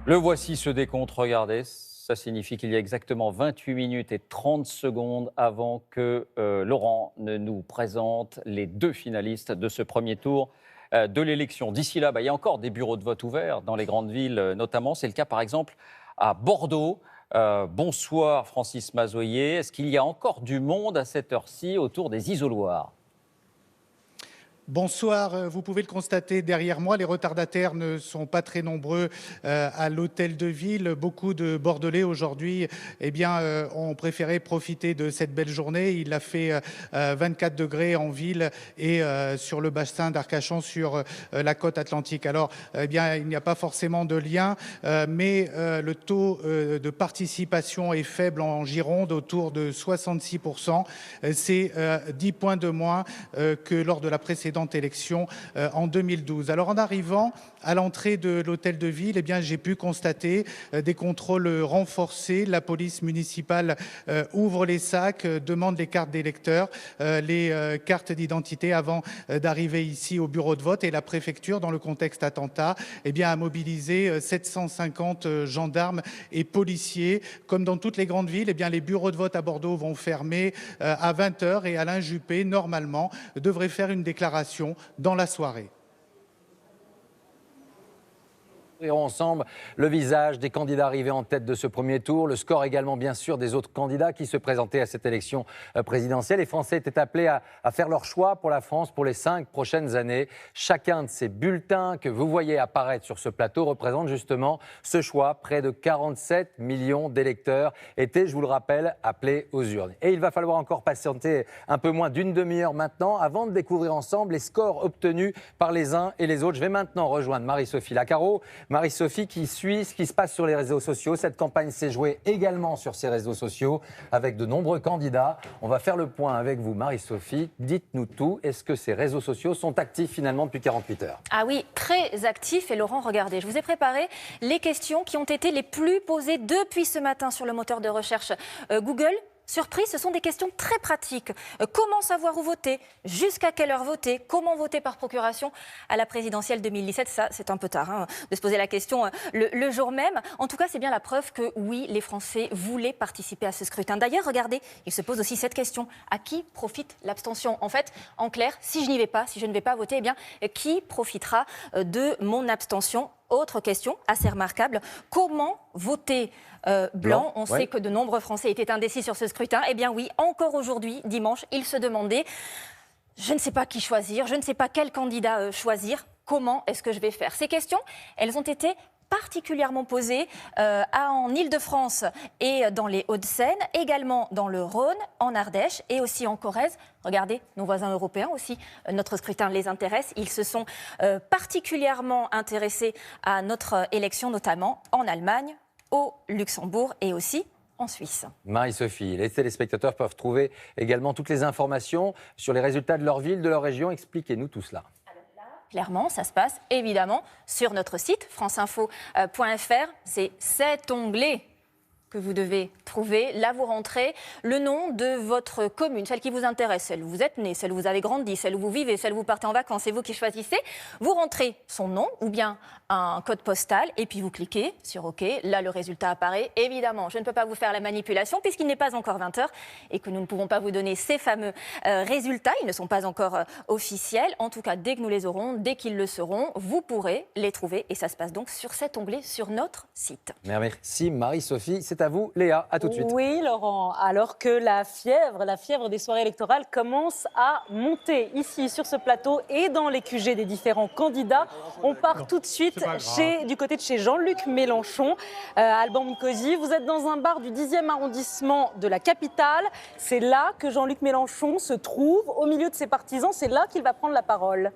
Le voici ce décompte, regardez. Ça signifie qu'il y a exactement 28 minutes et 30 secondes avant que Laurent ne nous présente les deux finalistes de ce premier tour de l'élection. D'ici là, il y a encore des bureaux de vote ouverts dans les grandes villes notamment. C'est le cas par exemple à Bordeaux. Bonsoir Francis Mazoyer. Est-ce qu'il y a encore du monde à cette heure-ci autour des isoloirs ? Bonsoir, vous pouvez le constater derrière moi, les retardataires ne sont pas très nombreux à l'hôtel de ville. Beaucoup de Bordelais aujourd'hui ont préféré profiter de cette belle journée. Il a fait 24 degrés en ville et sur le bassin d'Arcachon sur la côte atlantique. Alors, il n'y a pas forcément de lien, mais le taux de participation est faible en Gironde, autour de 66%. C'est 10 points de moins que lors de la précédente élection en 2012. Alors en arrivant à l'entrée de l'hôtel de ville, j'ai pu constater des contrôles renforcés. La police municipale ouvre les sacs, demande les cartes d'électeurs, les cartes d'identité avant d'arriver ici au bureau de vote. Et la préfecture, dans le contexte attentat, a mobilisé 750 gendarmes et policiers. Comme dans toutes les grandes villes, les bureaux de vote à Bordeaux vont fermer à 20h et Alain Juppé, normalement, devrait faire une déclaration dans la soirée. Verrons ensemble le visage des candidats arrivés en tête de ce premier tour, le score également bien sûr des autres candidats qui se présentaient à cette élection présidentielle. Les Français étaient appelés à faire leur choix pour la France pour les 5 prochaines années. Chacun de ces bulletins que vous voyez apparaître sur ce plateau représente justement ce choix. Près de 47 millions d'électeurs étaient, je vous le rappelle, appelés aux urnes. Et il va falloir encore patienter un peu moins d'une demi-heure maintenant avant de découvrir ensemble les scores obtenus par les uns et les autres. Je vais maintenant rejoindre Marie-Sophie Lacaro. Marie-Sophie qui suit ce qui se passe sur les réseaux sociaux. Cette campagne s'est jouée également sur ces réseaux sociaux avec de nombreux candidats. On va faire le point avec vous, Marie-Sophie. Dites-nous tout. Est-ce que ces réseaux sociaux sont actifs finalement depuis 48 heures ? Ah oui, très actifs. Et Laurent, regardez, je vous ai préparé les questions qui ont été les plus posées depuis ce matin sur le moteur de recherche Google. Surprise, ce sont des questions très pratiques. Comment savoir où voter ? Jusqu'à quelle heure voter ? Comment voter par procuration à la présidentielle 2017 ? Ça, c'est un peu tard de se poser la question le jour même. En tout cas, c'est bien la preuve que oui, les Français voulaient participer à ce scrutin. D'ailleurs, regardez, il se pose aussi cette question. À qui profite l'abstention ? En fait, en clair, si je n'y vais pas, si je ne vais pas voter, qui profitera de mon abstention ? Autre question assez remarquable, comment voter blanc ? On sait que de nombreux Français étaient indécis sur ce scrutin. Eh bien oui, encore aujourd'hui, dimanche, ils se demandaient « je ne sais pas qui choisir, je ne sais pas quel candidat choisir, comment est-ce que je vais faire ?» Ces questions, elles ont été particulièrement posées en Île-de-France et dans les Hauts-de-Seine, également dans le Rhône, en Ardèche et aussi en Corrèze. Regardez, nos voisins européens aussi, notre scrutin les intéresse. Ils se sont particulièrement intéressés à notre élection, notamment en Allemagne, au Luxembourg et aussi en Suisse. Marie-Sophie, les téléspectateurs peuvent trouver également toutes les informations sur les résultats de leur ville, de leur région. Expliquez-nous tout cela. Clairement, ça se passe évidemment sur notre site franceinfo.fr. C'est cet onglet que vous devez trouver. Là, vous rentrez le nom de votre commune, celle qui vous intéresse, celle où vous êtes né, celle où vous avez grandi, celle où vous vivez, celle où vous partez en vacances, c'est vous qui choisissez. Vous rentrez son nom ou bien un code postal et puis vous cliquez sur OK. Là, le résultat apparaît. Évidemment, je ne peux pas vous faire la manipulation puisqu'il n'est pas encore 20h et que nous ne pouvons pas vous donner ces fameux résultats. Ils ne sont pas encore officiels. En tout cas, dès que nous les aurons, dès qu'ils le seront, vous pourrez les trouver. Et ça se passe donc sur cet onglet sur notre site. Merci Marie-Sophie. C'est à vous, Léa. À tout de suite. Oui, Laurent. Alors que la fièvre des soirées électorales commence à monter ici sur ce plateau et dans les QG des différents candidats, on part tout de suite du côté de chez Jean-Luc Mélenchon. Alban Mikosi, vous êtes dans un bar du 10e arrondissement de la capitale. C'est là que Jean-Luc Mélenchon se trouve, au milieu de ses partisans. C'est là qu'il va prendre la parole.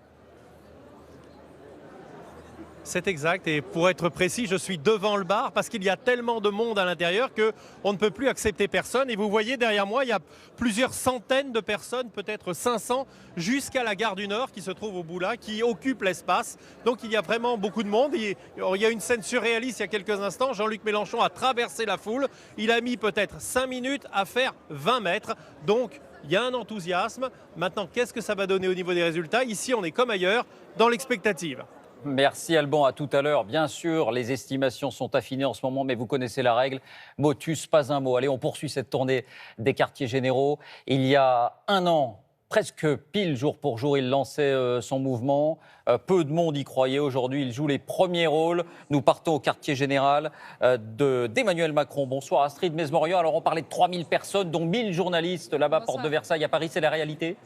C'est exact, et pour être précis, je suis devant le bar parce qu'il y a tellement de monde à l'intérieur qu'on ne peut plus accepter personne. Et vous voyez derrière moi, il y a plusieurs centaines de personnes, peut-être 500, jusqu'à la gare du Nord qui se trouve au bout là, qui occupe l'espace. Donc il y a vraiment beaucoup de monde. Il y a une scène surréaliste il y a quelques instants. Jean-Luc Mélenchon a traversé la foule. Il a mis peut-être 5 minutes à faire 20 mètres. Donc il y a un enthousiasme. Maintenant, qu'est-ce que ça va donner au niveau des résultats ? Ici, on est comme ailleurs, dans l'expectative. Merci Alban, à tout à l'heure. Bien sûr, les estimations sont affinées en ce moment, mais vous connaissez la règle. Motus, pas un mot. Allez, on poursuit cette tournée des quartiers généraux. Il y a un an, presque pile jour pour jour, il lançait son mouvement. Peu de monde y croyait. Aujourd'hui, il joue les premiers rôles. Nous partons au quartier général d'Emmanuel Macron. Bonsoir Astrid Mesmorian. Alors, on parlait de 3000 personnes, dont 1000 journalistes là-bas, porte de Versailles à Paris. C'est la réalité ?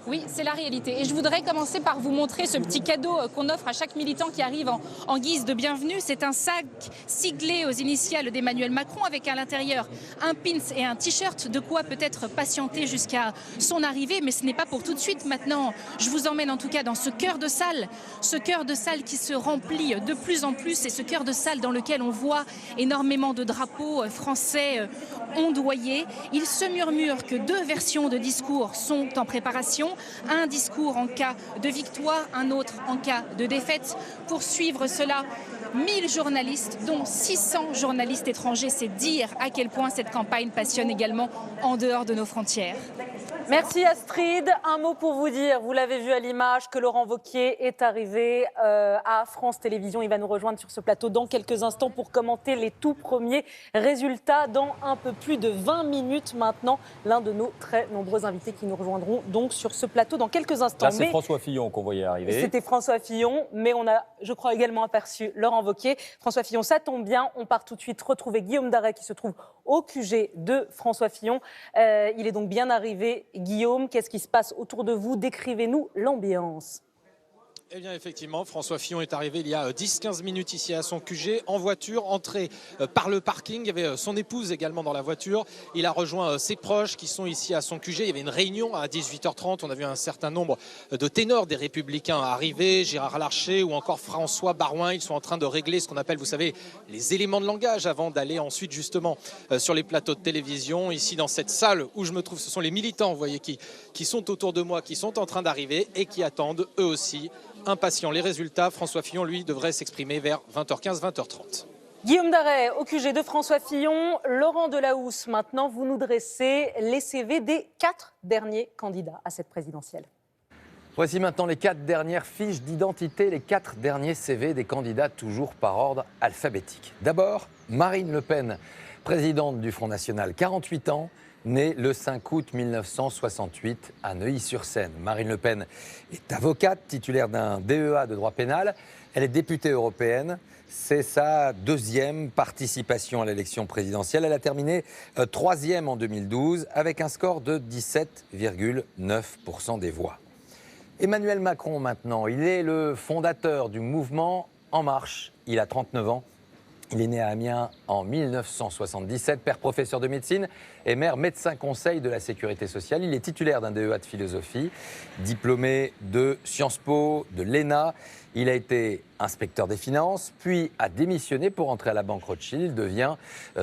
Oui, c'est la réalité. Et je voudrais commencer par vous montrer ce petit cadeau qu'on offre à chaque militant qui arrive en guise de bienvenue. C'est un sac siglé aux initiales d'Emmanuel Macron avec à l'intérieur un pins et un t-shirt, de quoi peut-être patienter jusqu'à son arrivée. Mais ce n'est pas pour tout de suite. Maintenant, je vous emmène en tout cas dans ce cœur de salle qui se remplit de plus en plus et ce cœur de salle dans lequel on voit énormément de drapeaux français ondoyés. Il se murmure que 2 versions de discours sont en préparation. Un discours en cas de victoire, un autre en cas de défaite. Pour suivre cela, 1000 journalistes, dont 600 journalistes étrangers. C'est dire à quel point cette campagne passionne également en dehors de nos frontières. Merci Astrid. Un mot pour vous dire, vous l'avez vu à l'image, que Laurent Wauquiez est arrivé à France Télévisions. Il va nous rejoindre sur ce plateau dans quelques instants pour commenter les tout premiers résultats dans un peu plus de 20 minutes maintenant. L'un de nos très nombreux invités qui nous rejoindront donc sur ce plateau dans quelques instants. Là, c'est François Fillon qu'on voyait arriver. C'était François Fillon, mais on a, je crois, également aperçu Laurent Wauquiez. François Fillon, ça tombe bien. On part tout de suite retrouver Guillaume Daret qui se trouve au QG de François Fillon. Il est donc bien arrivé. Guillaume, qu'est-ce qui se passe autour de vous? Décrivez-nous l'ambiance. Eh bien, effectivement, François Fillon est arrivé il y a 10-15 minutes ici à son QG, en voiture, entré par le parking. Il y avait son épouse également dans la voiture. Il a rejoint ses proches qui sont ici à son QG. Il y avait une réunion à 18h30. On a vu un certain nombre de ténors des Républicains arriver, Gérard Larcher ou encore François Baroin. Ils sont en train de régler ce qu'on appelle, vous savez, les éléments de langage avant d'aller ensuite justement sur les plateaux de télévision. Ici, dans cette salle où je me trouve, ce sont les militants, vous voyez, qui sont autour de moi, qui sont en train d'arriver et qui attendent eux aussi impatients les résultats. François Fillon, lui, devrait s'exprimer vers 20h15, 20h30. Guillaume Daret, au QG de François Fillon. Laurent Delahousse, maintenant, vous nous dressez les CV des 4 derniers candidats à cette présidentielle. Voici maintenant les 4 dernières fiches d'identité, les 4 derniers CV des candidats, toujours par ordre alphabétique. D'abord, Marine Le Pen, présidente du Front National, 48 ans, née le 5 août 1968 à Neuilly-sur-Seine. Marine Le Pen est avocate, titulaire d'un DEA de droit pénal. Elle est députée européenne. C'est sa 2e participation à l'élection présidentielle. Elle a terminé 3e en 2012 avec un score de 17,9% des voix. Emmanuel Macron maintenant, il est le fondateur du mouvement En Marche. Il a 39 ans. Il est né à Amiens en 1977, père professeur de médecine et mère médecin conseil de la sécurité sociale. Il est titulaire d'un DEA de philosophie, diplômé de Sciences Po, de l'ENA. Il a été inspecteur des finances, puis a démissionné pour entrer à la Banque Rothschild. Il devient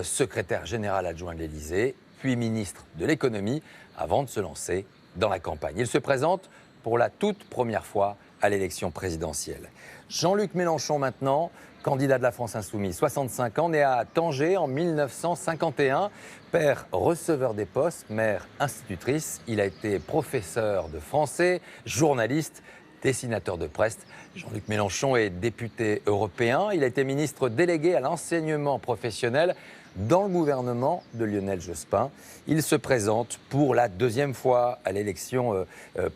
secrétaire général adjoint de l'Élysée, puis ministre de l'économie, avant de se lancer dans la campagne. Il se présente pour la toute première fois à l'élection présidentielle. Jean-Luc Mélenchon maintenant, candidat de la France Insoumise, 65 ans, né à Tanger en 1951, père receveur des postes, mère institutrice. Il a été professeur de français, journaliste, dessinateur de presse. Jean-Luc Mélenchon est député européen. Il a été ministre délégué à l'enseignement professionnel dans le gouvernement de Lionel Jospin. Il se présente pour la 2e fois à l'élection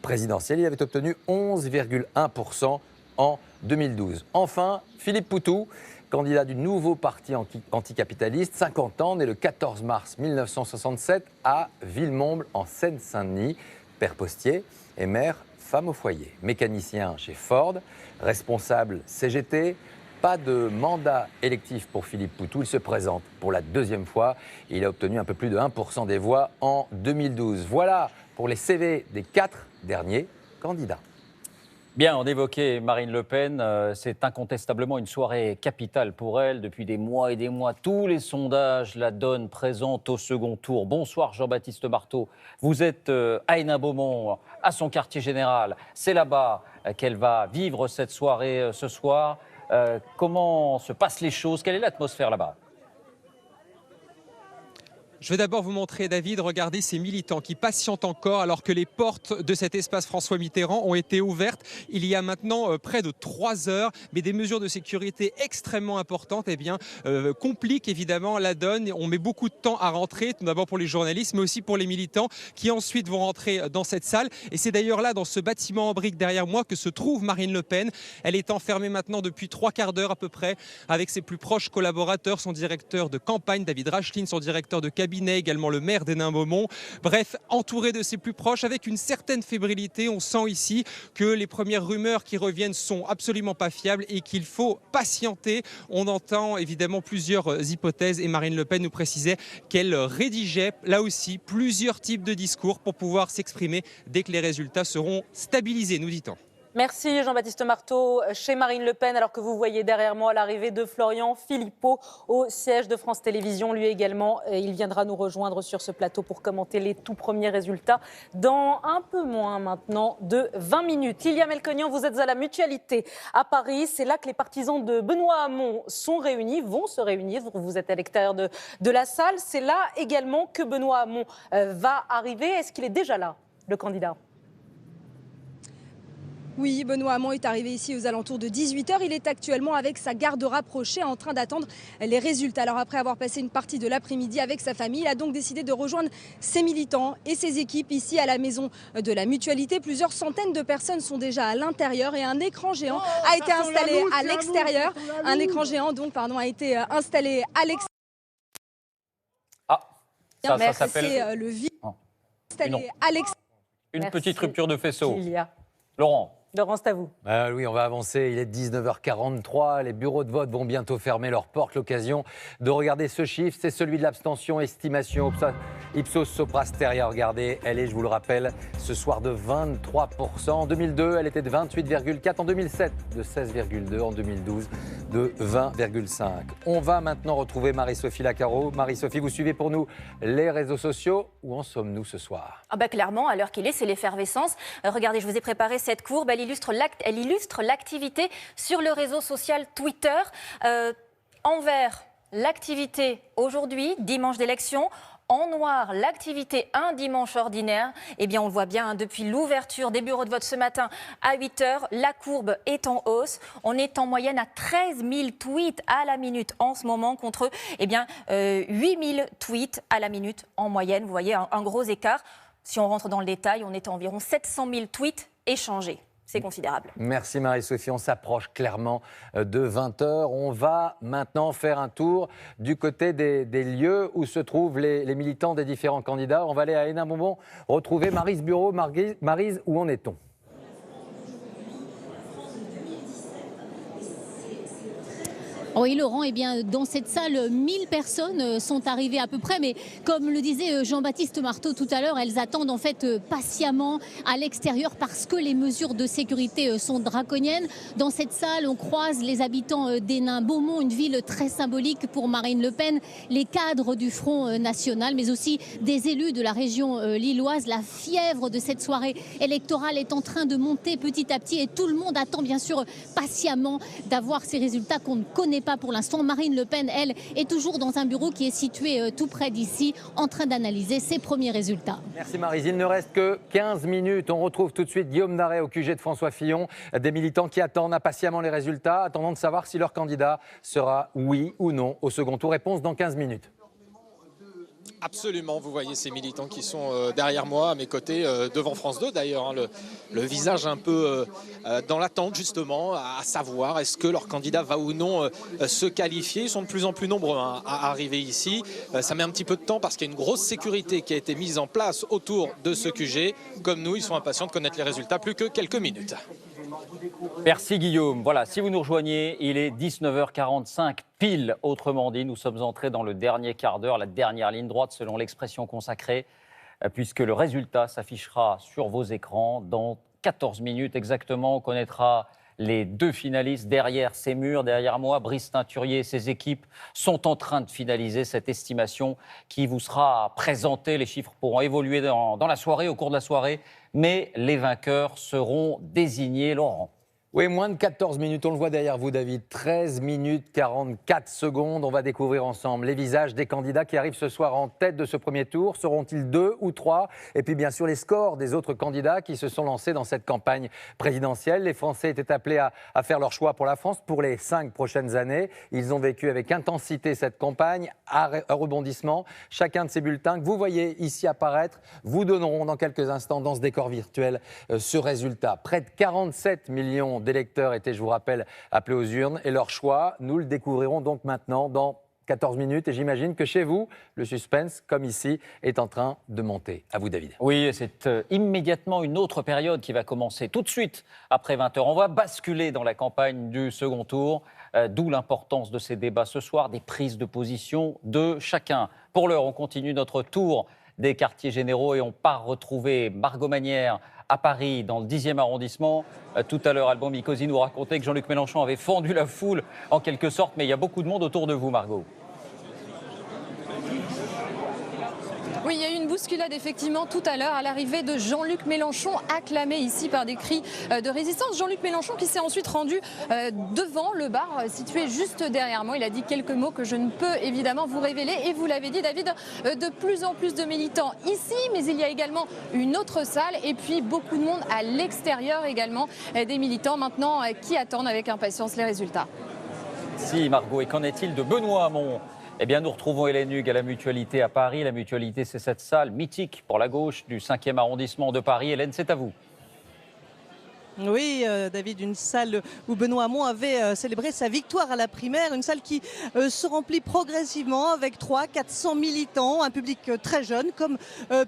présidentielle. Il avait obtenu 11,1% en 2012. Enfin, Philippe Poutou, candidat du nouveau parti anticapitaliste, 50 ans, né le 14 mars 1967 à Villemomble en Seine-Saint-Denis, père postier et mère femme au foyer. Mécanicien chez Ford, responsable CGT. Pas de mandat électif pour Philippe Poutou. Il se présente pour la 2e fois. Il a obtenu un peu plus de 1% des voix en 2012. Voilà pour les CV des 4 derniers candidats. Bien, on évoquait Marine Le Pen. C'est incontestablement une soirée capitale pour elle. Depuis des mois et des mois, tous les sondages la donnent présente au second tour. Bonsoir Jean-Baptiste Marteau. Vous êtes à Hénin-Beaumont, à son quartier général. C'est là-bas qu'elle va vivre cette soirée ce soir. Comment se passent les choses? Quelle est l'atmosphère là-bas? Je vais d'abord vous montrer, David, regardez ces militants qui patientent encore alors que les portes de cet espace François Mitterrand ont été ouvertes il y a maintenant près de 3 heures. Mais des mesures de sécurité extrêmement importantes compliquent évidemment la donne. On met beaucoup de temps à rentrer, tout d'abord pour les journalistes, mais aussi pour les militants qui ensuite vont rentrer dans cette salle. Et c'est d'ailleurs là, dans ce bâtiment en briques derrière moi, que se trouve Marine Le Pen. Elle est enfermée maintenant depuis 3/4 d'heure à peu près avec ses plus proches collaborateurs, son directeur de campagne, David Rachlin, son directeur de cabinet, également le maire d'Hénin-Beaumont. Bref, entouré de ses plus proches avec une certaine fébrilité. On sent ici que les premières rumeurs qui reviennent sont absolument pas fiables et qu'il faut patienter. On entend évidemment plusieurs hypothèses et Marine Le Pen nous précisait qu'elle rédigeait là aussi plusieurs types de discours pour pouvoir s'exprimer dès que les résultats seront stabilisés, nous dit-on. Merci Jean-Baptiste Marteau chez Marine Le Pen, alors que vous voyez derrière moi l'arrivée de Florian Philippot au siège de France Télévisions. Lui également, il viendra nous rejoindre sur ce plateau pour commenter les tout premiers résultats dans un peu moins maintenant de 20 minutes. Ilia Melconian, vous êtes à la Mutualité à Paris. C'est là que les partisans de Benoît Hamon vont se réunir. Vous êtes à l'extérieur de la salle. C'est là également que Benoît Hamon va arriver. Est-ce qu'il est déjà là, le candidat ? Oui, Benoît Hamon est arrivé ici aux alentours de 18h. Il est actuellement avec sa garde rapprochée en train d'attendre les résultats. Alors après avoir passé une partie de l'après-midi avec sa famille, il a donc décidé de rejoindre ses militants et ses équipes ici à la maison de la Mutualité. Plusieurs centaines de personnes sont déjà à l'intérieur et un écran géant a été installé à l'extérieur. Un écran géant a été installé à l'extérieur. Ah, ça s'appelle... C'est le vide installé à l'extérieur. Une petite rupture de faisceau. Ilia. Laurent. Laurent, c'est à vous. Oui, on va avancer. Il est 19h43. Les bureaux de vote vont bientôt fermer leurs portes. L'occasion de regarder ce chiffre, c'est celui de l'abstention. Estimation Ipsos Sopra Steria. Regardez, elle est, je vous le rappelle, ce soir de 23%. En 2002, elle était de 28,4%. En 2007, de 16,2%. En 2012, de 20,5%. On va maintenant retrouver Marie-Sophie Lacaro. Marie-Sophie, vous suivez pour nous les réseaux sociaux. Où en sommes-nous ce soir ? Clairement, à l'heure qu'il est, c'est l'effervescence. Regardez, je vous ai préparé cette courbe. Elle illustre l'activité sur le réseau social Twitter. En vert, l'activité aujourd'hui, dimanche d'élection. En noir, l'activité un dimanche ordinaire. Eh bien, on le voit bien, depuis l'ouverture des bureaux de vote ce matin à 8h, la courbe est en hausse. On est en moyenne à 13 000 tweets à la minute en ce moment contre 8 000 tweets à la minute en moyenne. Vous voyez, un gros écart. Si on rentre dans le détail, on est à environ 700 000 tweets échangés. C'est considérable. Merci Marie-Sophie, on s'approche clairement de 20h. On va maintenant faire un tour du côté des lieux où se trouvent les militants des différents candidats. On va aller à Hénin-Beaumont retrouver Maryse Bureau. Maryse, où en est-on ? Oui, Laurent, dans cette salle, 1000 personnes sont arrivées à peu près. Mais comme le disait Jean-Baptiste Marteau tout à l'heure, elles attendent en fait patiemment à l'extérieur parce que les mesures de sécurité sont draconiennes. Dans cette salle, on croise les habitants d'Hénin-Beaumont, une ville très symbolique pour Marine Le Pen, les cadres du Front National, mais aussi des élus de la région lilloise. La fièvre de cette soirée électorale est en train de monter petit à petit et tout le monde attend bien sûr patiemment d'avoir ces résultats qu'on ne connaît pas pour l'instant. Marine Le Pen, elle, est toujours dans un bureau qui est situé tout près d'ici, en train d'analyser ses premiers résultats. Merci Maryse. Il ne reste que 15 minutes. On retrouve tout de suite Guillaume Darey au QG de François Fillon. Des militants qui attendent impatiemment les résultats, attendant de savoir si leur candidat sera oui ou non au second tour. Réponse dans 15 minutes. Absolument, vous voyez ces militants qui sont derrière moi, à mes côtés, devant France 2 d'ailleurs, le visage un peu dans l'attente justement, à savoir est-ce que leur candidat va ou non se qualifier. Ils sont de plus en plus nombreux à arriver ici. Ça met un petit peu de temps parce qu'il y a une grosse sécurité qui a été mise en place autour de ce QG. Comme nous, ils sont impatients de connaître les résultats, plus que quelques minutes. Merci Guillaume. Voilà, si vous nous rejoignez, il est 19h45 pile. Autrement dit, nous sommes entrés dans le dernier quart d'heure, la dernière ligne droite selon l'expression consacrée, puisque le résultat s'affichera sur vos écrans dans 14 minutes exactement. On connaîtra les deux finalistes derrière ces murs, derrière moi. Brice Teinturier et ses équipes sont en train de finaliser cette estimation qui vous sera présentée. Les chiffres pourront évoluer dans la soirée, au cours de la soirée, mais les vainqueurs seront désignés. Laurent. Oui, moins de 14 minutes, on le voit derrière vous David, 13 minutes 44 secondes. On va découvrir ensemble les visages des candidats qui arrivent ce soir en tête de ce premier tour. Seront-ils 2 ou 3? Et puis bien sûr les scores des autres candidats qui se sont lancés dans cette campagne présidentielle. Les Français étaient appelés à faire leur choix pour la France pour les 5 prochaines années. Ils ont vécu avec intensité cette campagne, à rebondissement. Chacun de ces bulletins que vous voyez ici apparaître vous donneront dans quelques instants dans ce décor virtuel ce résultat. Près de 47 millions d'électeurs étaient, je vous rappelle, appelés aux urnes et leur choix, nous le découvrirons donc maintenant dans 14 minutes et j'imagine que chez vous, le suspense, comme ici, est en train de monter. À vous, David. Oui, c'est immédiatement une autre période qui va commencer tout de suite après 20h. On va basculer dans la campagne du second tour, d'où l'importance de ces débats ce soir, des prises de position de chacun. Pour l'heure, on continue notre tour des quartiers généraux et on part retrouver Margot Manière à Paris, dans le 10e arrondissement. Tout à l'heure, Alban Mikosi nous racontait que Jean-Luc Mélenchon avait fendu la foule en quelque sorte, mais il y a beaucoup de monde autour de vous, Margot. Oui, il y a eu une bousculade effectivement tout à l'heure à l'arrivée de Jean-Luc Mélenchon, acclamé ici par des cris de résistance. Jean-Luc Mélenchon qui s'est ensuite rendu devant le bar situé juste derrière moi. Il a dit quelques mots que je ne peux évidemment vous révéler. Et vous l'avez dit, David, de plus en plus de militants ici, mais il y a également une autre salle et puis beaucoup de monde à l'extérieur également, des militants maintenant qui attendent avec impatience les résultats. Si, Margot, et qu'en est-il de Benoît Hamon ? Eh bien, nous retrouvons Hélène Hugues à la Mutualité à Paris. La Mutualité, c'est cette salle mythique pour la gauche du 5e arrondissement de Paris. Hélène, c'est à vous. Oui, David, une salle où Benoît Hamon avait célébré sa victoire à la primaire, une salle qui se remplit progressivement avec 300-400 militants, un public très jeune comme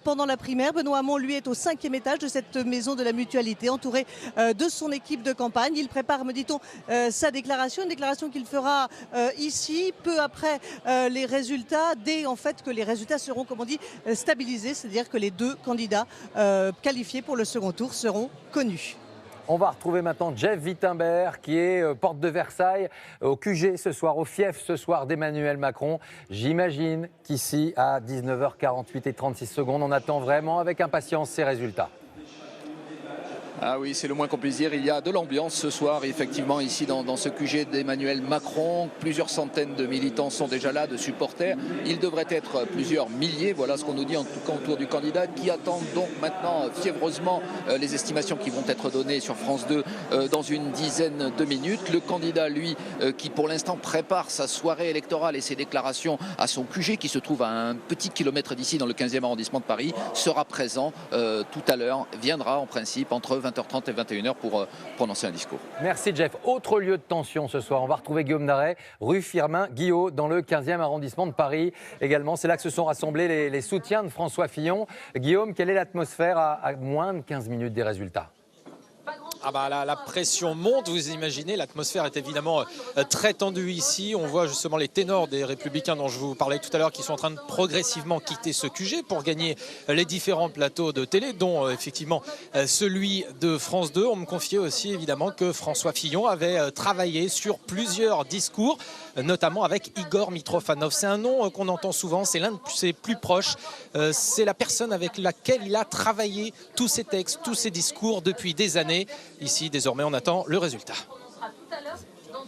pendant la primaire. Benoît Hamon, lui, est au 5e étage de cette maison de la Mutualité, entouré de son équipe de campagne. Il prépare, me dit-on, sa déclaration, une déclaration qu'il fera ici, peu après les résultats, dès en fait que les résultats seront, comme on dit, stabilisés, c'est-à-dire que les 2 candidats qualifiés pour le second tour seront connus. On va retrouver maintenant Jeff Wittenberg qui est porte de Versailles au QG ce soir, au fief ce soir d'Emmanuel Macron. J'imagine qu'ici à 19h48 et 36 secondes, on attend vraiment avec impatience ces résultats. Ah oui, c'est le moins qu'on puisse dire. Il y a de l'ambiance ce soir, effectivement, ici dans ce QG d'Emmanuel Macron. Plusieurs centaines de militants sont déjà là, de supporters. Il devrait être plusieurs milliers, voilà ce qu'on nous dit en tout cas autour du candidat, qui attendent donc maintenant fiévreusement les estimations qui vont être données sur France 2 dans une dizaine de minutes. Le candidat, lui, qui pour l'instant prépare sa soirée électorale et ses déclarations à son QG, qui se trouve à un petit kilomètre d'ici, dans le 15e arrondissement de Paris, sera présent tout à l'heure, viendra en principe entre 20h30 et 21h pour prononcer un discours. Merci Jeff. Autre lieu de tension ce soir, on va retrouver Guillaume Narey, rue Firmin-Guillot, dans le 15e arrondissement de Paris également. C'est là que se sont rassemblés les soutiens de François Fillon. Guillaume, quelle est l'atmosphère à moins de 15 minutes des résultats ? Ah bah la pression monte, vous imaginez, l'atmosphère est évidemment très tendue ici. On voit justement les ténors des Républicains dont je vous parlais tout à l'heure qui sont en train de progressivement quitter ce QG pour gagner les différents plateaux de télé, dont effectivement celui de France 2. On me confiait aussi évidemment que François Fillon avait travaillé sur plusieurs discours, notamment avec Igor Mitrofanov. C'est un nom qu'on entend souvent, c'est l'un de ses plus proches. C'est la personne avec laquelle il a travaillé tous ses textes, tous ses discours depuis des années. Ici, désormais, on attend le résultat.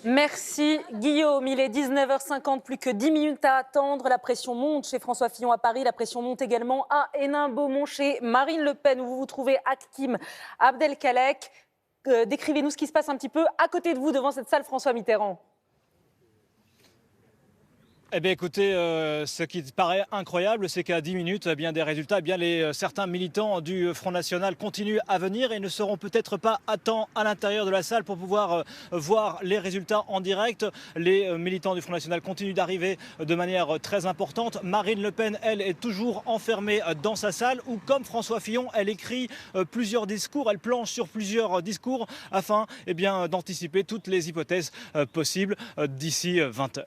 Merci Guillaume, il est 19h50, plus que 10 minutes à attendre. La pression monte chez François Fillon à Paris, la pression monte également à Hénin-Beaumont chez Marine Le Pen, où vous vous trouvez Hakim Abdelkalek. Décrivez-nous ce qui se passe un petit peu à côté de vous, devant cette salle François Mitterrand. Eh bien écoutez, ce qui paraît incroyable, c'est qu'à 10 minutes, eh bien, des résultats, eh bien, certains militants du Front National continuent à venir et ne seront peut-être pas à temps à l'intérieur de la salle pour pouvoir voir les résultats en direct. Les militants du Front National continuent d'arriver de manière très importante. Marine Le Pen, elle, est toujours enfermée dans sa salle où, comme François Fillon, elle écrit plusieurs discours, elle planche sur plusieurs discours afin eh bien, d'anticiper toutes les hypothèses possibles d'ici 20h.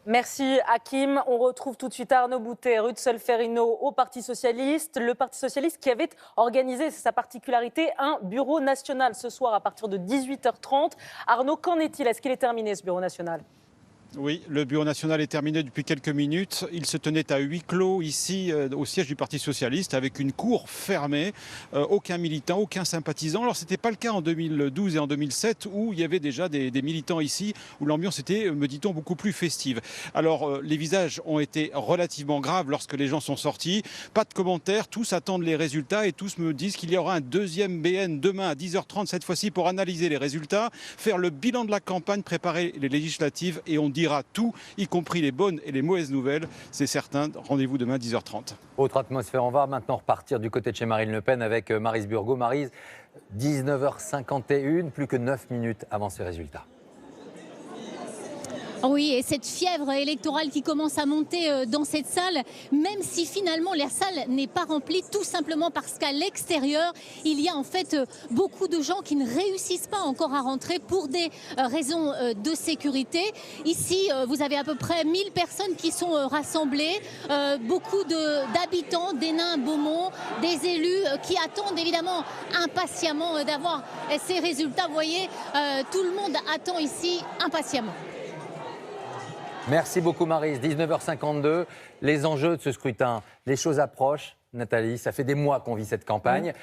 Merci Hakim. On retrouve tout de suite Arnaud Boutet, rue de Solferino au Parti Socialiste. Le Parti Socialiste qui avait organisé, c'est sa particularité, un bureau national ce soir à partir de 18h30. Arnaud, qu'en est-il ? Est-ce qu'il est terminé ce bureau national ? Oui, le bureau national est terminé depuis quelques minutes. Il se tenait à huis clos ici au siège du Parti socialiste avec une cour fermée. Aucun militant, aucun sympathisant. Alors ce n'était pas le cas en 2012 et en 2007 où il y avait déjà des militants ici, où l'ambiance était, me dit-on, beaucoup plus festive. Alors les visages ont été relativement graves lorsque les gens sont sortis. Pas de commentaires, tous attendent les résultats et tous me disent qu'il y aura un deuxième BN demain à 10h30 cette fois-ci pour analyser les résultats, faire le bilan de la campagne, préparer les législatives et on dira tout, y compris les bonnes et les mauvaises nouvelles. C'est certain, rendez-vous demain 10h30. Autre atmosphère, on va maintenant repartir du côté de chez Marine Le Pen avec Maryse Burgot. Maryse, 19h51, plus que 9 minutes avant ces résultats. Oui, et cette fièvre électorale qui commence à monter dans cette salle, même si finalement la salle n'est pas remplie, tout simplement parce qu'à l'extérieur, il y a en fait beaucoup de gens qui ne réussissent pas encore à rentrer pour des raisons de sécurité. Ici, vous avez à peu près 1000 personnes qui sont rassemblées, beaucoup d'habitants d'Hénin-Beaumont, des élus qui attendent évidemment impatiemment d'avoir ces résultats. Vous voyez, tout le monde attend ici impatiemment. Merci beaucoup Maryse. 19h52, les enjeux de ce scrutin, les choses approchent. Nathalie, ça fait des mois qu'on vit cette campagne.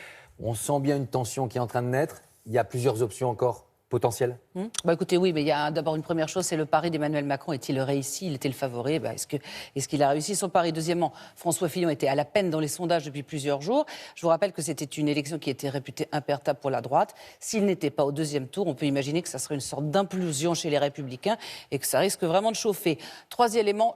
On sent bien une tension qui est en train de naître. Il y a plusieurs options encore potentielles. Écoutez, oui, mais il y a d'abord une première chose, c'est le pari d'Emmanuel Macron. Est-il réussi? Il était le favori. Est-ce qu'il a réussi son pari? Deuxièmement, François Fillon était à la peine dans les sondages depuis plusieurs jours. Je vous rappelle que c'était une élection qui était réputée imperdable pour la droite. S'il n'était pas au deuxième tour, on peut imaginer que ça serait une sorte d'implosion chez les Républicains et que ça risque vraiment de chauffer. Troisième élément,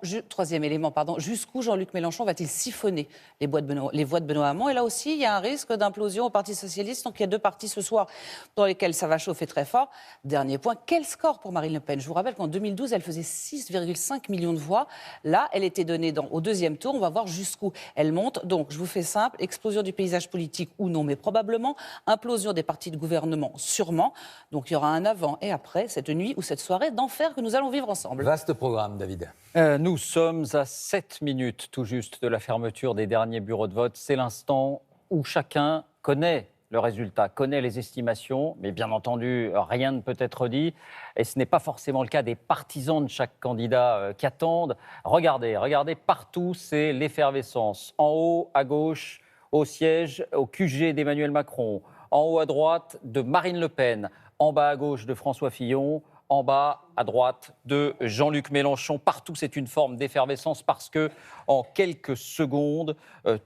jusqu'où Jean-Luc Mélenchon va-t-il siphonner les voix de Benoît Hamon? Et là aussi, il y a un risque d'implosion au Parti socialiste. Donc il y a deux partis ce soir dans lesquels ça va chauffer très fort. Dernier point, quel score pour Marine Le Pen? Je vous rappelle qu'en 2012, elle faisait 6,5 millions de voix. Là, elle était donnée au deuxième tour. On va voir jusqu'où elle monte. Donc, je vous fais simple, explosion du paysage politique ou non, mais probablement. Implosion des partis de gouvernement, sûrement. Donc, il y aura un avant et après cette nuit ou cette soirée d'enfer que nous allons vivre ensemble. Vaste programme, David. Nous sommes à 7 minutes tout juste de la fermeture des derniers bureaux de vote. C'est l'instant où chacun connaît le résultat, connaît les estimations, mais bien entendu, rien ne peut être dit. Et ce n'est pas forcément le cas des partisans de chaque candidat qui attendent. Regardez partout, c'est l'effervescence. En haut, à gauche, au siège, au QG d'Emmanuel Macron. En haut, à droite, de Marine Le Pen. En bas, à gauche, de François Fillon. En bas, à droite, de Jean-Luc Mélenchon. Partout, c'est une forme d'effervescence parce que, en quelques secondes,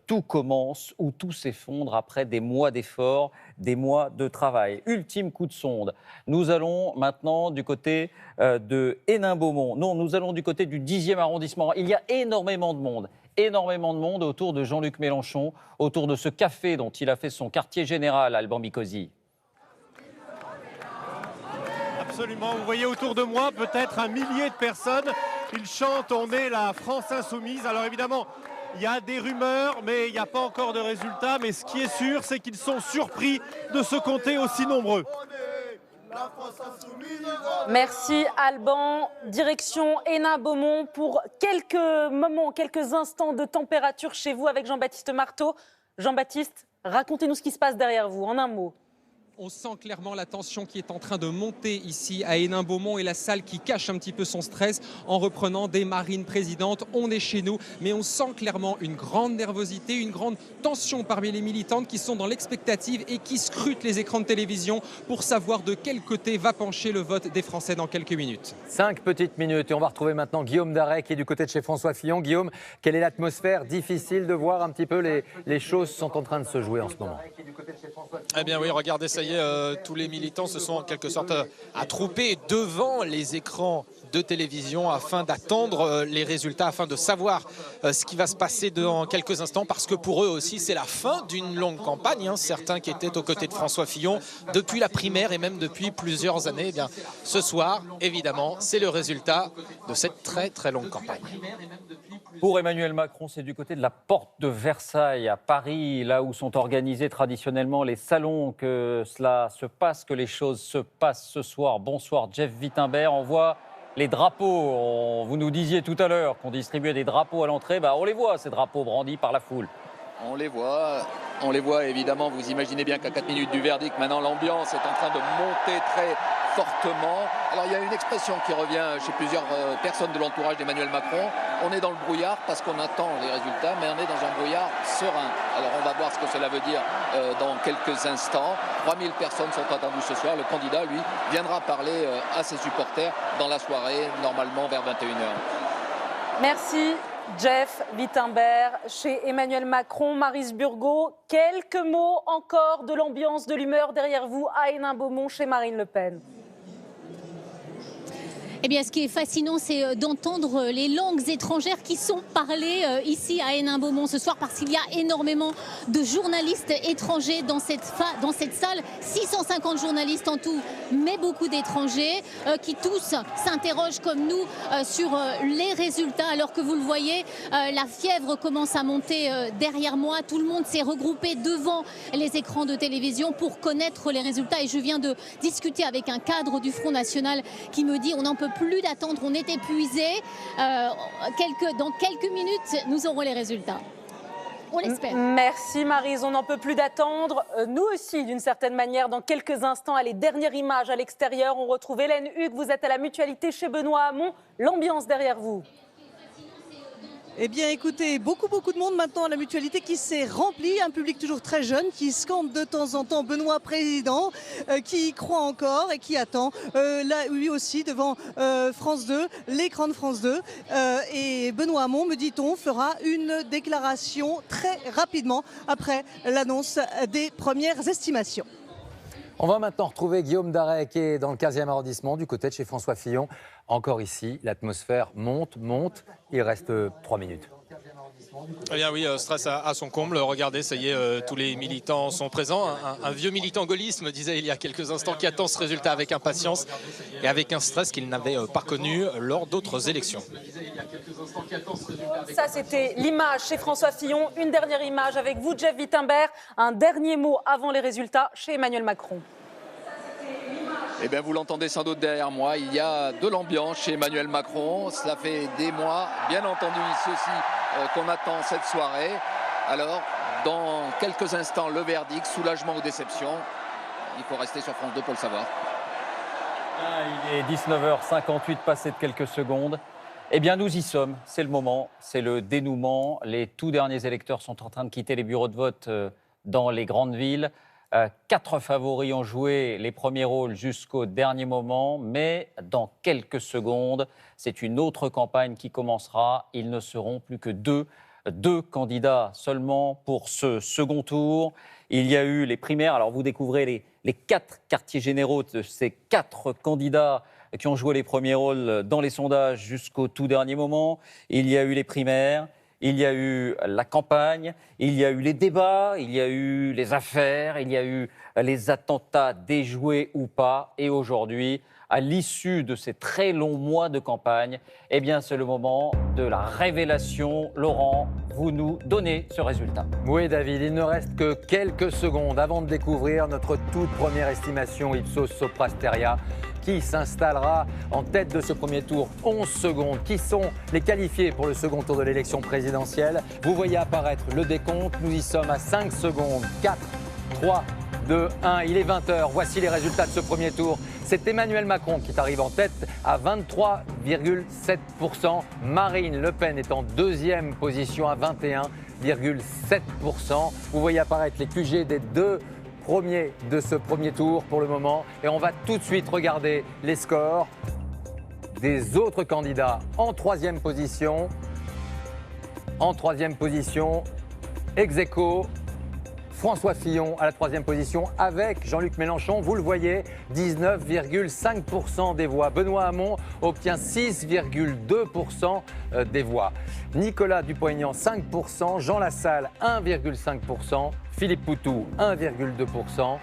tout commence ou tout s'effondre après des mois d'efforts, des mois de travail. Ultime coup de sonde. Nous allons maintenant du côté de Hénin-Beaumont. Non, nous allons du côté du 10e arrondissement. Il y a énormément de monde autour de Jean-Luc Mélenchon, autour de ce café dont il a fait son quartier général, Alban Bikosi. Absolument, vous voyez autour de moi peut-être un millier de personnes. Ils chantent, on est la France insoumise. Alors évidemment, il y a des rumeurs, mais il n'y a pas encore de résultats. Mais ce qui est sûr, c'est qu'ils sont surpris de se compter aussi nombreux. Merci Alban. Direction Hénin-Beaumont pour quelques instants de température chez vous avec Jean-Baptiste Marteau. Jean-Baptiste, racontez-nous ce qui se passe derrière vous, en un mot. On sent clairement la tension qui est en train de monter ici à Hénin-Beaumont et la salle qui cache un petit peu son stress en reprenant des marines présidentes. On est chez nous, mais on sent clairement une grande nervosité, une grande tension parmi les militantes qui sont dans l'expectative et qui scrutent les écrans de télévision pour savoir de quel côté va pencher le vote des Français dans quelques minutes. 5 petites minutes et on va retrouver maintenant Guillaume Daret qui est du côté de chez François Fillon. Guillaume, quelle est l'atmosphère? Difficile de voir un petit peu les choses sont en train de se jouer en ce moment. Eh bien oui, regardez, ça y est, tous les militants se sont en quelque sorte attroupés devant les écrans de télévision afin d'attendre les résultats, afin de savoir ce qui va se passer dans quelques instants, parce que pour eux aussi c'est la fin d'une longue campagne. Certains qui étaient aux côtés de François Fillon depuis la primaire et même depuis plusieurs années. Eh bien, ce soir, évidemment, c'est le résultat de cette très très longue campagne. Pour Emmanuel Macron, c'est du côté de la porte de Versailles, à Paris, là où sont organisés traditionnellement les salons que cela se passe, que les choses se passent ce soir. Bonsoir Jeff Wittenberg, on voit les drapeaux. Vous nous disiez tout à l'heure qu'on distribuait des drapeaux à l'entrée, on les voit ces drapeaux brandis par la foule. On les voit évidemment. Vous imaginez bien qu'à 4 minutes du verdict, maintenant l'ambiance est en train de monter très fortement. Alors il y a une expression qui revient chez plusieurs personnes de l'entourage d'Emmanuel Macron. On est dans le brouillard parce qu'on attend les résultats, mais on est dans un brouillard serein. Alors on va voir ce que cela veut dire dans quelques instants. 3000 personnes sont attendues ce soir. Le candidat, lui, viendra parler à ses supporters dans la soirée, normalement vers 21h. Merci. Jeff Wittenberg, chez Emmanuel Macron, Maryse Burgot. Quelques mots encore de l'ambiance, de l'humeur derrière vous à Hénin-Beaumont, chez Marine Le Pen. Eh bien, ce qui est fascinant, c'est d'entendre les langues étrangères qui sont parlées ici à Hénin-Beaumont ce soir, parce qu'il y a énormément de journalistes étrangers dans cette salle. 650 journalistes en tout, mais beaucoup d'étrangers qui tous s'interrogent comme nous sur les résultats. Alors que vous le voyez, la fièvre commence à monter derrière moi. Tout le monde s'est regroupé devant les écrans de télévision pour connaître les résultats. Et je viens de discuter avec un cadre du Front National qui me dit on n'en peut plus d'attendre, on est épuisé. Dans quelques minutes, nous aurons les résultats. On l'espère. Merci Maryse, on n'en peut plus d'attendre. Nous aussi, d'une certaine manière, dans quelques instants, à les dernières images à l'extérieur, on retrouve Hélène Hugues, vous êtes à la Mutualité chez Benoît Hamon. L'ambiance derrière vous? Eh bien, écoutez, beaucoup de monde maintenant à la Mutualité qui s'est rempli, un public toujours très jeune qui scande de temps en temps Benoît président, qui y croit encore et qui attend là lui aussi devant France 2, l'écran de France 2. Et Benoît Hamon, me dit-on, fera une déclaration très rapidement après l'annonce des premières estimations. On va maintenant retrouver Guillaume Daret qui est dans le 15e arrondissement, du côté de chez François Fillon. Encore ici, l'atmosphère monte. Il reste 3 minutes. Eh bien oui, stress à son comble. Regardez, ça y est, tous les militants sont présents. Un vieux militant gaulliste me disait il y a quelques instants qui attend ce résultat avec impatience et avec un stress qu'il n'avait pas connu lors d'autres élections. Ça, c'était l'image chez François Fillon. Une dernière image avec vous, Jeff Wittenberg. Un dernier mot avant les résultats chez Emmanuel Macron. Eh bien, vous l'entendez sans doute derrière moi, il y a de l'ambiance chez Emmanuel Macron. Cela fait des mois, bien entendu ici aussi, qu'on attend cette soirée. Alors, dans quelques instants, le verdict, soulagement ou déception. Il faut rester sur France 2 pour le savoir. Il est 19h58, passé de quelques secondes. Eh bien, nous y sommes. C'est le moment, c'est le dénouement. Les tout derniers électeurs sont en train de quitter les bureaux de vote dans les grandes villes. 4 favoris ont joué les premiers rôles jusqu'au dernier moment, mais dans quelques secondes, c'est une autre campagne qui commencera. Ils ne seront plus que deux candidats seulement pour ce second tour. Il y a eu les primaires. Alors vous découvrez les 4 quartiers généraux de ces 4 candidats qui ont joué les premiers rôles dans les sondages jusqu'au tout dernier moment. Il y a eu les primaires. Il y a eu la campagne, il y a eu les débats, il y a eu les affaires, il y a eu les attentats déjoués ou pas. Et aujourd'hui, à l'issue de ces très longs mois de campagne, eh bien, c'est le moment de la révélation. Laurent, vous nous donnez ce résultat. Oui, David, il ne reste que quelques secondes avant de découvrir notre toute première estimation Ipsos Soprasteria, qui s'installera en tête de ce premier tour. 11 secondes. Qui sont les qualifiés pour le second tour de l'élection présidentielle? Vous voyez apparaître le décompte. Nous y sommes à 5 secondes. 4, 3, 2, 1. Il est 20h. Voici les résultats de ce premier tour. C'est Emmanuel Macron qui arrive en tête à 23,7%. Marine Le Pen est en deuxième position à 21,7%. Vous voyez apparaître les QG des deux premiers de ce premier tour pour le moment. Et on va tout de suite regarder les scores des autres candidats en troisième position. En troisième position, ex aequo, François Fillon à la troisième position avec Jean-Luc Mélenchon. Vous le voyez, 19,5% des voix. Benoît Hamon obtient 6,2% des voix. Nicolas Dupont-Aignan, 5%. Jean Lassalle, 1,5%. Philippe Poutou, 1,2%.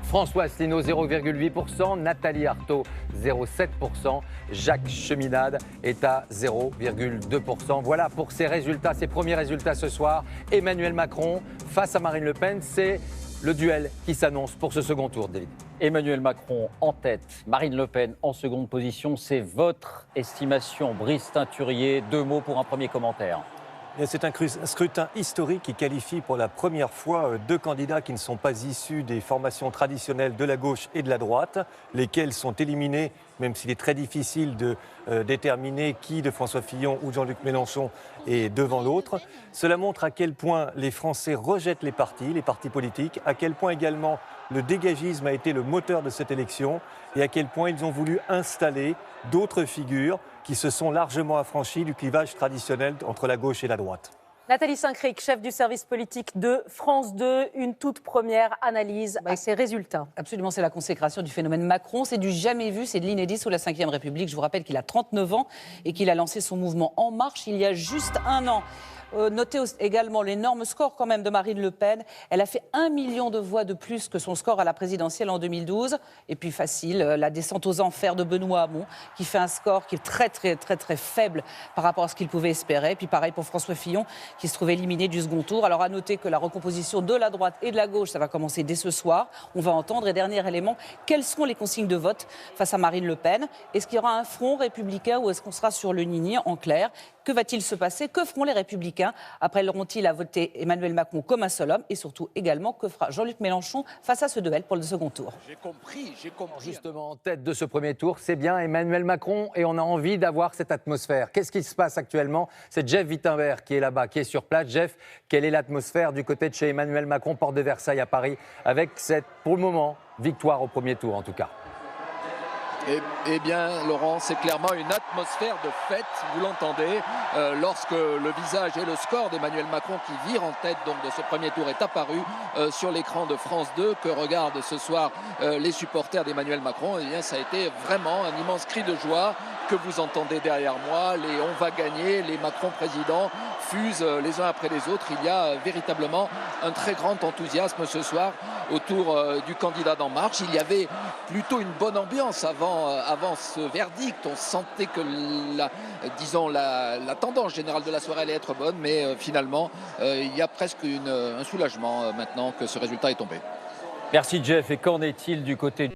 François Asselineau, 0,8%. Nathalie Arthaud, 0,7%. Jacques Cheminade est à 0,2%. Voilà pour ces résultats, ces premiers résultats ce soir. Emmanuel Macron face à Marine Le Pen, c'est le duel qui s'annonce pour ce second tour, David. Emmanuel Macron en tête, Marine Le Pen en seconde position. C'est votre estimation, Brice Teinturier. 2 mots pour un premier commentaire. C'est un scrutin historique qui qualifie pour la première fois deux candidats qui ne sont pas issus des formations traditionnelles de la gauche et de la droite, lesquels sont éliminés, même s'il est très difficile de déterminer qui de François Fillon ou Jean-Luc Mélenchon est devant l'autre. Cela montre à quel point les Français rejettent les partis politiques, à quel point également le dégagisme a été le moteur de cette élection et à quel point ils ont voulu installer d'autres figures qui se sont largement affranchis du clivage traditionnel entre la gauche et la droite. Nathalie Saint-Cric, chef du service politique de France 2, une toute première analyse à ces résultats. Absolument, c'est la consécration du phénomène Macron. C'est du jamais vu, c'est de l'inédit sous la Ve République. Je vous rappelle qu'il a 39 ans et qu'il a lancé son mouvement En Marche il y a juste un an. Notez également l'énorme score quand même de Marine Le Pen. Elle a fait 1 million de voix de plus que son score à la présidentielle en 2012. Et puis facile, la descente aux enfers de Benoît Hamon, qui fait un score qui est très faible par rapport à ce qu'il pouvait espérer. Et puis pareil pour François Fillon, qui se trouve éliminé du second tour. Alors à noter que la recomposition de la droite et de la gauche, ça va commencer dès ce soir. On va entendre, et dernier élément, quelles seront les consignes de vote face à Marine Le Pen? Est-ce qu'il y aura un front républicain ou est-ce qu'on sera sur le nini en clair? Que va-t-il se passer? Que feront les Républicains? Après, auront-ils à voter Emmanuel Macron comme un seul homme? Et surtout, également, que fera Jean-Luc Mélenchon face à ce duel pour le second tour? J'ai compris. Justement, en tête de ce premier tour, c'est bien Emmanuel Macron et on a envie d'avoir cette atmosphère. Qu'est-ce qui se passe actuellement? C'est Jeff Wittenberg qui est là-bas, qui est sur place. Jeff, quelle est l'atmosphère du côté de chez Emmanuel Macron, porte de Versailles à Paris, avec cette, pour le moment, victoire au premier tour en tout cas? Eh bien, Laurent, c'est clairement une atmosphère de fête, vous l'entendez, lorsque le visage et le score d'Emmanuel Macron, qui vire en tête donc de ce premier tour, est apparu sur l'écran de France 2, que regardent ce soir les supporters d'Emmanuel Macron. Eh bien, ça a été vraiment un immense cri de joie que vous entendez derrière moi. Les « on va gagner », les Macron président fusent les uns après les autres. Il y a véritablement un très grand enthousiasme ce soir autour du candidat d'En Marche. Il y avait plutôt une bonne ambiance avant ce verdict. On sentait que la tendance générale de la soirée allait être bonne, mais finalement, il y a presque un soulagement maintenant que ce résultat est tombé. Merci Jeff. Et qu'en est-il du côté